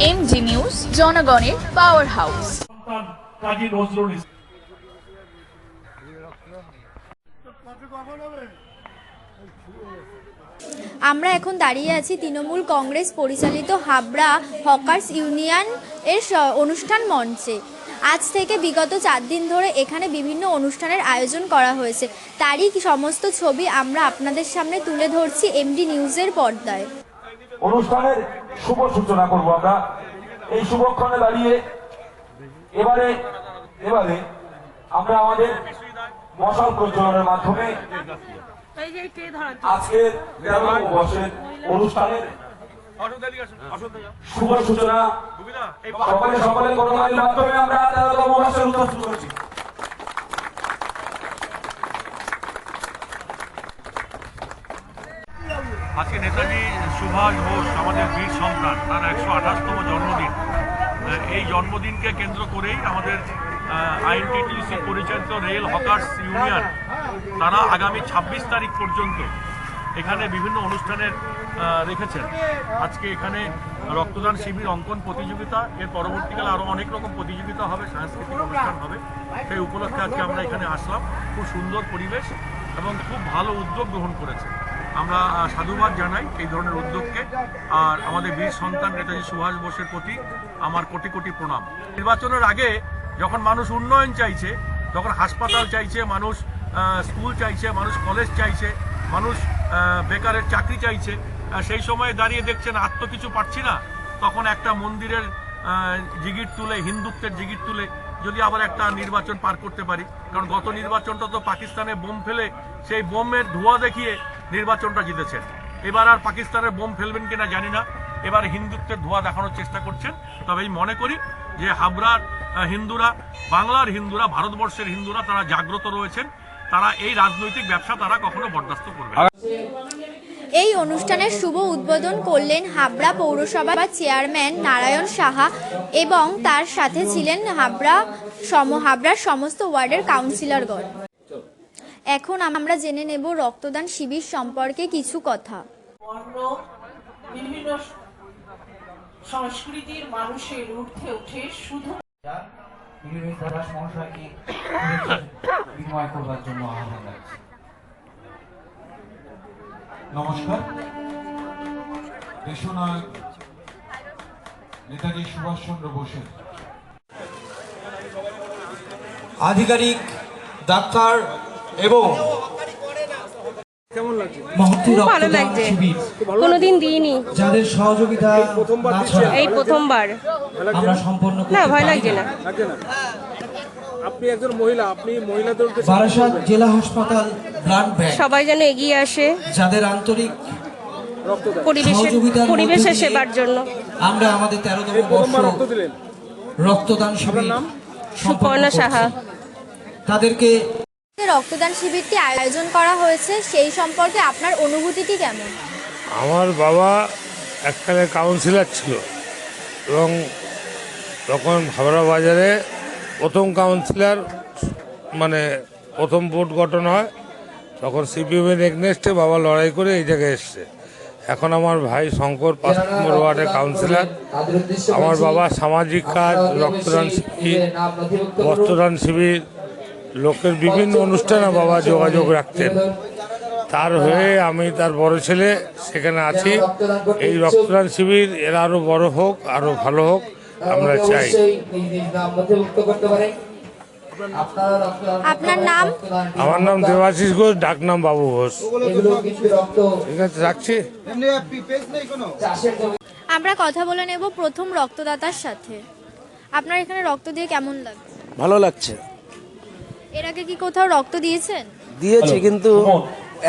MG news, জনগণের power house. আমরা এখন দাঁড়িয়ে আছি তৃণমূল কংগ্রেস পরিচালিত হাবড়া হকার্স ইউনিয়ন এর অনুষ্ঠান মঞ্চে। আজ থেকে বিগত 4 দিন ধরে এখানে বিভিন্ন অনুষ্ঠানের আয়োজন করা হয়েছে। তারই সমস্ত ছবি আমরা আপনাদের সামনে তুলে ধরছি এমডি নিউজের পর্দায়। অনুষ্ঠানের শুভ সূচনা করব আমরা। এই শুভক্ষণে দাঁড়িয়ে এবারে আমরা আমাদের মশাল প্রজ্বলনের মাধ্যমে আজকের 13তম বর্ষের অনুষ্ঠানের শুভ সূচনা সকলের করতালির মাধ্যমে আমরা 13তম বর্ষের উদ্বোধন করেছি। আজকে নেতাজি সুভাষ বোস আমাদের বীর সন্তান, তার 128তম জন্মদিন। এই জন্মদিনকে কেন্দ্র করেই আমাদের আইএনটিটিউসি পরিচালিত রেল হকার্স ইউনিয়ন তারা আগামী 26 তারিখ পর্যন্ত এখানে বিভিন্ন অনুষ্ঠানের রেখেছেন। আজকে এখানে রক্তদান শিবির, অঙ্কন প্রতিযোগিতা, এর পরবর্তীকালে আরও অনেক রকম প্রতিযোগিতা হবে, সাংস্কৃতিক অনুষ্ঠান হবে। সেই উপলক্ষে আজকে আমরা এখানে আসলাম। খুব সুন্দর পরিবেশ এবং খুব ভালো উদ্যোগ গ্রহণ করেছে। আমরা সাধুবাদ জানাই এই ধরনের উদ্যোগকে। আর আমাদের বীর সন্তান নেতাজি সুভাষ বোসের প্রতি আমার কোটি কোটি প্রণাম। নির্বাচনের আগে যখন মানুষ উন্নয়ন চাইছে, যখন হাসপাতাল চাইছে, মানুষ স্কুল চাইছে, মানুষ কলেজ চাইছে, মানুষ বেকারের চাকরি চাইছে, সেই সময়ে দাঁড়িয়ে দেখছেন আর তো কিছু পাচ্ছি না, তখন একটা মন্দিরের জিগির তুলে, হিন্দুত্বের জিগির তুলে যদি আবার একটা নির্বাচন পার করতে পারি, কারণ গত নির্বাচনটা তো পাকিস্তানে বোম ফেলে সেই বোমের ধোঁয়া দেখিয়ে নির্বাচনটা জিতেছেন। এবার আর পাকিস্তানের বোম ফেলবেন কিনা জানি না, এবার হিন্দুত্বের ধোঁয়া দেখানোর চেষ্টা করছেন। তবে আমি মনে করি যে হাবড়ার হিন্দুরা, বাংলার হিন্দুরা, ভারতবর্ষের হিন্দুরা তারা জাগ্রত রয়েছেন। তারা এই রাজনৈতিক ব্যবসা তারা কখনো বরদাস্ত করবে না। এই অনুষ্ঠানের শুভ উদ্বোধন করলেন হাবড়া পৌরসভার চেয়ারম্যান নারায়ণ সাহা এবং তার সাথে ছিলেন হাবড়ার সমস্ত ওয়ার্ডের কাউন্সিলরগণ। এখন আমরা জেনে নেব রক্তদান শিবির সম্পর্কে কিছু কথা। বিভিন্ন সংস্কৃতির মানুষের ঊর্ধ্বে উঠে শুধু নমস্কার। দেশনায়ক নেতাজি সুভাষচন্দ্র বোসের আধিকারিক ডাক্তার এবং ভালো লাগছে, কোনোদিন দিইনি, যাদের সহযোগিতা এই প্রথমবার। আমরা সম্পন্ন না, ভয় লাগছে না। আপনি একজন মহিলা, আপনি মহিলাদেরকে বারাসাত জেলা হাসপাতাল ব্লাড ব্যাংক সবাই যেন এগিয়ে আসে যাদের আন্তরিক পরিবেশের সেবার জন্য। আমরা আমাদের 13তম বর্ষ রক্তদান শিবির সুপর্ণা সাহা তাদেরকে রক্তদান শিবিরটি আয়োজন করা হয়েছে, সেই সম্পর্কে আপনার অনুভূতিটি কেমন? আমার বাবা একখানে কাউন্সিলর ছিল এবং তখন হাবড়া বাজারে প্রথম কাউন্সিলর মানে প্রথম বোর্ড গঠন হয়, তখন সিপিএমের এগনেস্টে বাবা লড়াই করে এই জায়গায় এসছে। এখন আমার ভাই শঙ্কর 5 নম্বর ওয়ার্ডের কাউন্সিলর। আমার বাবা সামাজিক কাজ, রক্তদান শিবির, বস্ত্রদান শিবির, লোকের বিভিন্ন অনুষ্ঠানে বাবা যোগাযোগ রাখতেন। তার হয়ে আমি তার বড় ছেলে সেখানে আছি। এই রক্তদান শিবির এর আরও বড় হোক, আরও ভালো হোক আমরা চাই। আপনার নাম? আমার নাম দেবাশিস ঘোষ, ডাক নাম বাবু ঘোষ। ঠিক আছে, রাখছি। আমরা কথা বলে নেব প্রথম রক্তদাতার সাথে। আপনার এখানে রক্ত দিয়ে কেমন লাগছে? ভালো লাগছে। এর আগে কি কোথাও রক্ত দিয়েছেন? দিয়েছি, কিন্তু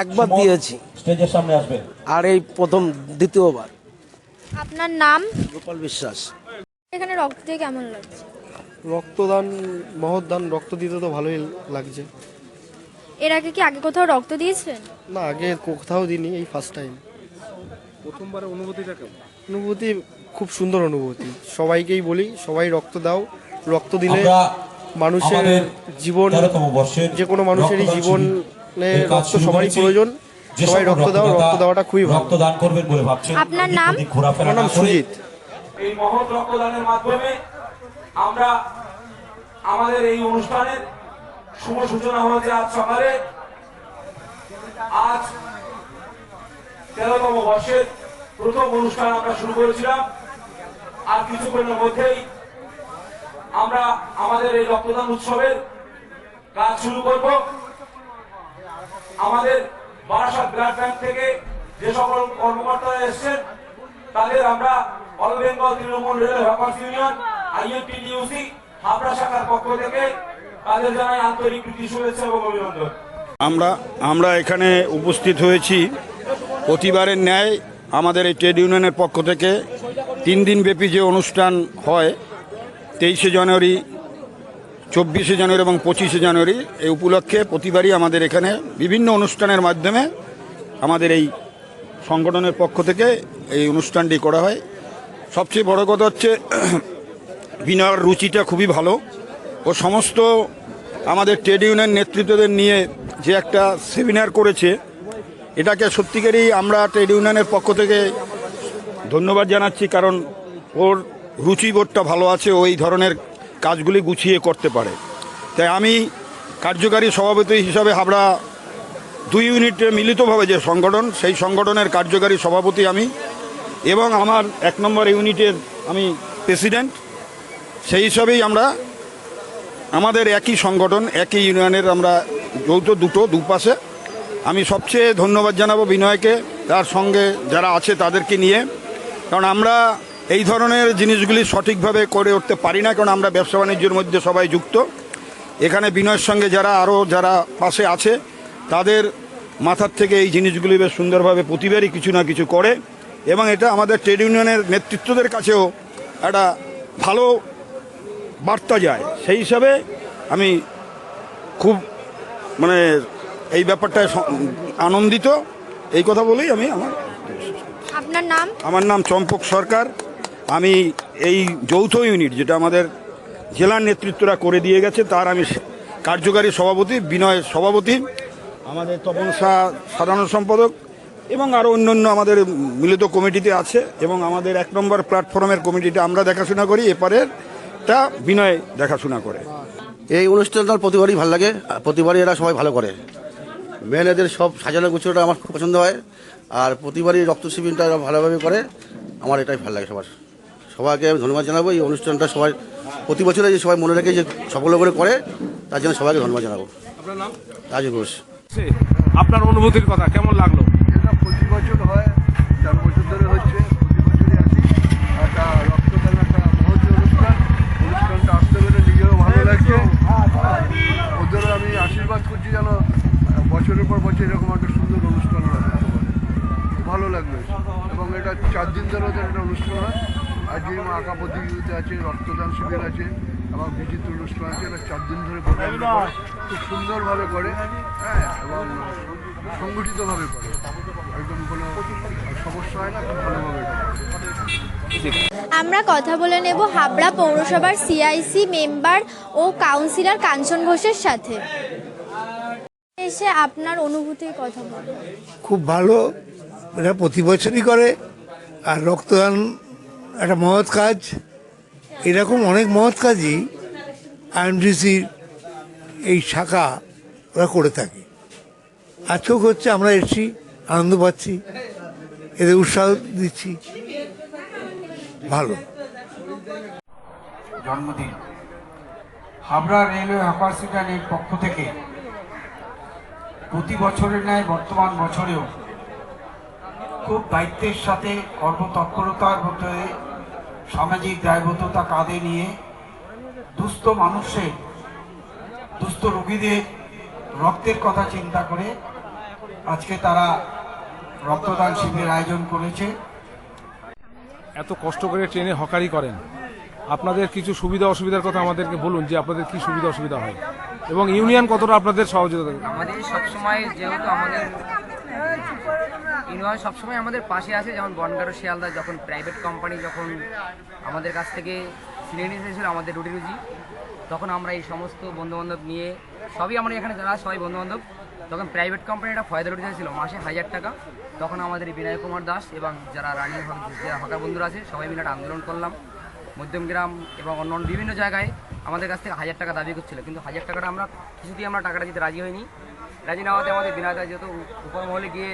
একবার দিয়েছি, স্টেজের সামনে আসবে, আর এই প্রথম দ্বিতীয়বার। আপনার নাম? গোপাল বিশ্বাস। এখানে রক্ত দিয়ে কেমন লাগছে? রক্তদান মহৎদান, রক্ত দিতে তো ভালোই লাগছে। এর আগে কি কোথাও রক্ত দিয়েছেন? না, আগে কোথাও দিইনি, এই ফার্স্ট টাইম। প্রথমবারের অনুভূতিটা কেমন? অনুভূতি খুব সুন্দর অনুভূতি। সবাইকেই বলি, সবাই রক্ত দাও। রক্ত দিলে মানুষের জীবন, যে কোনো মানুষেরই জীবনে রক্ত সবারই প্রয়োজন। সবাই রক্ত দাও, রক্ত দেওয়াটা খুবই ভালো। রক্তদান করবেন বলে ভাবছেন। আপনার নাম? আমার নাম সুজিত। এই মহৎ রক্তদানের মাধ্যমে আমরা আমাদের এই অনুষ্ঠানের শুভ সূচনা হয়েছে আজ সকালে। আজ 13তম বর্ষের প্রথম অনুষ্ঠান আমরা শুরু করেছিলাম, আর কিছুক্ষণের মধ্যেই আমরা আমাদের এই রক্তদান উৎসবের কাজ শুরু করব। আমাদের বারাসাত ব্লাড ব্যাংক থেকে যে সকল কর্মকর্তারা এসেছেন তাদের আমরা all Bengal Trinamool rail hawkers union INTTUC Habra শাখার পক্ষ থেকে তাদের জানাই আন্তরিক প্রীতি শুভেচ্ছা এবং অভিনন্দন। আমরা এখানে উপস্থিত হয়েছি প্রতিবারের ন্যায় আমাদের এই ট্রেড ইউনিয়নের পক্ষ থেকে 3 দিন ব্যাপী যে অনুষ্ঠান হয় 23শে জানুয়ারি, 24শে জানুয়ারি এবং 25শে জানুয়ারি, এই উপলক্ষে প্রতিবারই আমাদের এখানে বিভিন্ন অনুষ্ঠানের মাধ্যমে আমাদের এই সংগঠনের পক্ষ থেকে এই অনুষ্ঠানটি করা হয়। সবচেয়ে বড় কথা হচ্ছে বিনয়ের রুচিটা খুবই ভালো। ও সমস্ত আমাদের ট্রেড ইউনিয়ন নেতৃত্বদের নিয়ে যে একটা সেমিনার করেছে, এটাকে সত্যিকারই আমরা ট্রেড ইউনিয়নের পক্ষ থেকে ধন্যবাদ জানাচ্ছি, কারণ ওর রুচিবোধটা ভালো আছে, ও এই ধরনের কাজগুলি গুছিয়ে করতে পারে। তাই আমি কার্যকারী সভাপতি হিসাবে হাবড়া 2 ইউনিটের মিলিতভাবে যে সংগঠন, সেই সংগঠনের কার্যকারী সভাপতি আমি, এবং আমার 1 নম্বর ইউনিটের আমি প্রেসিডেন্ট। সেই হিসাবেই আমরা আমাদের একই সংগঠন, একই ইউনিয়নের আমরা যৌথ দুপাশে। আমি সবচেয়ে ধন্যবাদ জানাবো বিনয়কে, তার সঙ্গে যারা আছে তাদেরকে নিয়ে, কারণ আমরা এই ধরনের জিনিসগুলি সঠিকভাবে করে উঠতে পারি না, কারণ আমরা ব্যবসা বাণিজ্যের মধ্যে সবাই যুক্ত। এখানে বিনয়ের সঙ্গে যারা পাশে আছে তাদের মাথার থেকে এই জিনিসগুলি বেশ সুন্দরভাবে প্রতিবারই কিছু না কিছু করে, এবং এটা আমাদের ট্রেড ইউনিয়নের নেতৃত্বদের কাছেও একটা ভালো বার্তা যায়। সেই হিসাবে আমি খুব এই ব্যাপারটায় আনন্দিত। এই কথা বলেই আমি আমার নাম চম্পক সরকার। আমি এই যৌথ ইউনিট যেটা আমাদের জেলার নেতৃত্বরা করে দিয়ে গেছে, তার আমি কার্যকারী সভাপতি, বিনয় সভাপতি, আমাদের তপন শাহ সাধারণ সম্পাদক, এবং আরও অন্যান্য আমাদের মিলিত কমিটিতে আছে, এবং আমাদের 1 নম্বর প্ল্যাটফর্মের কমিটিটা আমরা দেখাশোনা করি, এপারেরটা বিনয় দেখাশোনা করে। এই অনুষ্ঠানটা প্রতিবারই ভালো লাগে, প্রতিবারই এরা সবাই ভালো করে। মেন এদের সব সাজানো গুছোটা আমার খুব পছন্দ হয়, আর প্রতিবারই রক্ত শিবিরটা এরা ভালোভাবে করে, আমার এটাই ভালো লাগে। সবাইকে আমি ধন্যবাদ জানাবো। এই অনুষ্ঠানটা সবাই প্রতি বছরে যে সবাই মনে রেখে যে সফল করে তার জন্য সবাইকে ধন্যবাদ জানাবো। আপনার নাম? রাজু ঘোষ। আপনার অনুভূতির কথা কেমন লাগলো? এটা প্রতি বছর হয়, 4 বছর ধরে হচ্ছে, প্রতি বছরই আসি। একটা রক্তদান, একটা মহৎ অনুষ্ঠানটা আসতে পেরে নিজেরও ভালো লাগছে। ওদেরও আমি আশীর্বাদ করছি যেন বছরের পর বছর এরকম একটা সুন্দর অনুষ্ঠান হয়, ভালো লাগবে। এবং এটা 4 দিন ধরে ওদের একটা অনুষ্ঠান হয়। আজকে আঁকা প্রতিযোগিতা আছে, রক্তদান শিবির আছে, এবং বিচিত্র অনুষ্ঠান আছে। এটা 4 দিন ধরে খুব সুন্দরভাবে করে, হ্যাঁ, এবং সংগঠিতভাবে করে, একদম কোনো সমস্যা হয় না, খুব ভালোভাবে করে। আমরা কথা বলে নেব হাবড়া পৌরসভার CIC মেম্বার ও কাউন্সিলর কাঞ্চন ঘোষের সাথে। এসে আপনার অনুভূতির কথা বলুন। খুব ভালো, এটা প্রতি বছরই করে। আর রক্তদান একটা মহৎ কাজ, এরকম অনেক মহৎ কাজই IMDCর এই শাখা ওরা করে থাকে। আজকেও হচ্ছে, আমরা এসেছি, আনন্দ পাচ্ছি, এদের উৎসাহ দিচ্ছি, ভালো জন্মদিন। হাবড়া রেলওয়ে হকার্স ইউনিয়নের পক্ষ থেকে প্রতি বছরের ন্যায় বর্তমান বছরেও খুব দায়িত্বের সাথে, কর্মতৎপরতার মধ্যে সামাজিক দায়বদ্ধতা কাঁধে নিয়ে দুস্থ মানুষের, দুস্থ রোগীদের রক্তের কথা চিন্তা করে আজকে তারা রক্তদান শিবির আয়োজন করেছে। এত কষ্ট করে ট্রেনে হকারি করেন, আপনাদের কিছু সুবিধা অসুবিধার কথা আমাদেরকে বলুন, যে আপনাদের কি সুবিধা অসুবিধা হয় এবং ইউনিয়ন কতটা আপনাদের সহযোগিতা করে। আমাদের সবসময়, যেহেতু আমাদের ইউনিয়ন সবসময় আমাদের পাশে আছে, যেমন বনগাঁও শিয়ালদা যখন প্রাইভেট কোম্পানি যখন আমাদের কাছ থেকে সিনিয়র এসেছিল আমাদের রুটি তখন আমরা এই সমস্ত বন্ধুবান্ধব নিয়ে, সবই আমরা এখানে যারা সবাই বন্ধুবান্ধব তখন প্রাইভেট কোম্পানিটা ফয়দা লুটে ছিল মাসে 1000 টাকা। তখন আমাদের বিনয় কুমার দাস এবং যারা রানিং যারা হকার বন্ধুরা আছে সবাই মিলে একটা আন্দোলন করলাম মধ্যমগ্রাম এবং অন্য বিভিন্ন জায়গায়। আমাদের কাছ থেকে 1000 টাকা দাবি করছিল, কিন্তু 1000 টাকাটা আমরা কিছুতেই আমরা টাকাটা দিতে রাজি হইনি। রাজি না হওয়াতে আমাদের বিনয় দাস যেহেতু উপরমহলে গিয়ে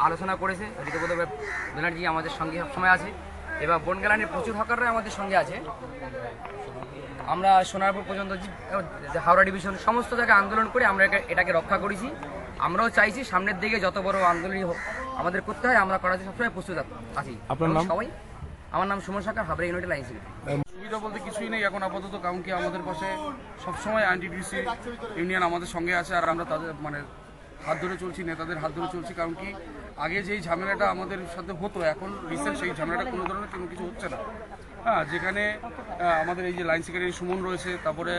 আলোচনা করেছে, ঋতুব্রত ব্যানার্জি আমাদের সঙ্গে সবসময় আছে এবং বনগ্রামের প্রচুর হকাররা আমাদের সঙ্গে আছে। আমরা সোনারপুর পর্যন্ত হাওড়া ডিভিশন সমস্ত জায়গায় আন্দোলন করে আমরা এটাকে রক্ষা করেছি। আমরাও চাইছি সামনের দিকে যত বড় আন্দোলনই হোক আমাদের করতে হয়, আমরা করার জন্য সবসময় প্রস্তুত আছি। আপনার নাম? সবাই, আমার নাম সুমন সরকার, হাবড়া ইউনিটের লাইন সেক্রেটারি। সুবিধা বলতে কিছুই নেই এখন আপাতত, কারণ কি আমাদের পাশে সবসময় আইএনটিটিউসি ইউনিয়ন আমাদের সঙ্গে আছে আর আমরা তাদের মানে হাত ধরে চলছি, নেতাদের হাত ধরে চলছি। কারণ কি আগে যেই ঝামেলাটা আমাদের সাথে হতো এখন রিসেন্ট সেই ঝামেলাটা কোনো ধরনের কোনো কিছু হচ্ছে না। হ্যাঁ, যেখানে আমাদের এই যে লাইন সেক্রেটারি সুমন রয়েছে, তারপরে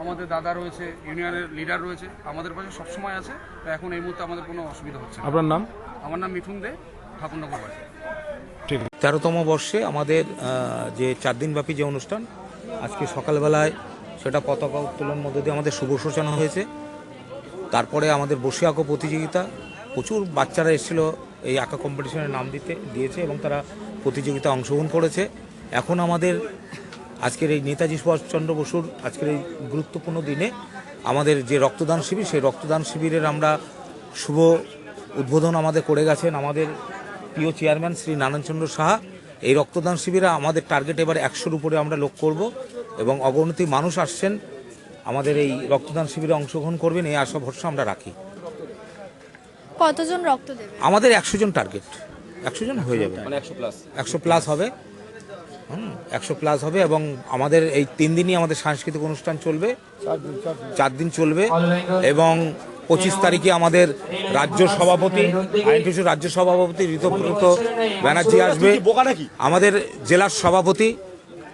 আমাদের দাদা রয়েছে, ইউনিয়নের লিডার রয়েছে, আমাদের পাশে সবসময় আছে। এখন এই মুহূর্তে আমাদের কোনো অসুবিধা হচ্ছে না। আপনার নাম? আমার নাম মিঠুন দে, ঠাকুরনগর বাড়ি। ঠিক। 13তম বর্ষে আমাদের যে 4 দিনব্যাপী যে অনুষ্ঠান, আজকে সকালবেলায় সেটা পতাকা উত্তোলনের মধ্যে দিয়ে আমাদের শুভ সূচনা হয়েছে। তারপরে আমাদের বসে আঁকো প্রতিযোগিতা, প্রচুর বাচ্চারা এসেছিল এই আঁকা কম্পিটিশনের নাম দিয়েছে এবং তারা প্রতিযোগিতা অংশগ্রহণ করেছে। এখন আমাদের আজকের এই নেতাজি সুভাষচন্দ্র বসুর আজকের এই গুরুত্বপূর্ণ দিনে আমাদের যে রক্তদান শিবির, সেই রক্তদান শিবিরের আমরা শুভ উদ্বোধন আমাদের করে গেছেন আমাদের প্রিয় চেয়ারম্যান শ্রী নারায়ণচন্দ্র সাহা। এই রক্তদান শিবিরে আমাদের টার্গেট এবার 100-র উপরে আমরা লক্ষ্য করব এবং অগণিত মানুষ আসছেন আমাদের এই রক্তদান শিবিরে অংশগ্রহণ করবেন, এই আশা ভরসা আমরা রাখি। কতজন রক্ত দেবে? আমাদের 100 জন টার্গেট, 100 জন হয়ে যাবে, মানে 100 প্লাস হবে। 100 প্লাস হবে এবং আমাদের এই 3 দিনই আমাদের সাংস্কৃতিক অনুষ্ঠান চলবে, 4 দিন চলবে এবং 25 তারিখে আমাদের রাজ্য সভাপতি আইএনটিটিউসির রাজ্য সভাপতি ঋতুব্রত ব্যানার্জি আসবে, আমাদের জেলার সভাপতি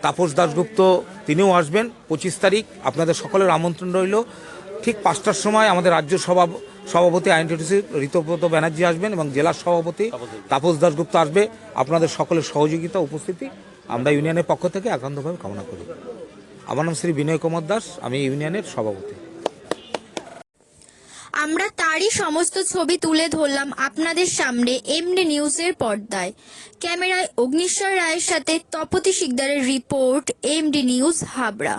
তাপস দাশগুপ্ত তিনিও আসবেন 25 তারিখ। আপনাদের সকলের আমন্ত্রণ রইল। ঠিক 5টার সময় আমাদের রাজ্য সভাপতি আইএনটিটিউসির ঋতুব্রত ব্যানার্জি আসবেন এবং জেলার সভাপতি তাপস দাশগুপ্ত আসবে। আপনাদের সকলের সহযোগিতা উপস্থিতি আমরা ইউনিয়নের পক্ষ থেকে একান্তভাবে কামনা করি। আমার নাম শ্রী বিনয় কুমার দাস, আমি ইউনিয়নের সভাপতি। আমরা তারই সমস্ত ছবি তুলে ধরলাম আপনাদের সামনে এমডি নিউজের পর্দায়। ক্যামেরায় অগ্নিশ্বর রায়ের সাথে তপতি শিকদারের রিপোর্ট, এমডি নিউজ হাবড়া।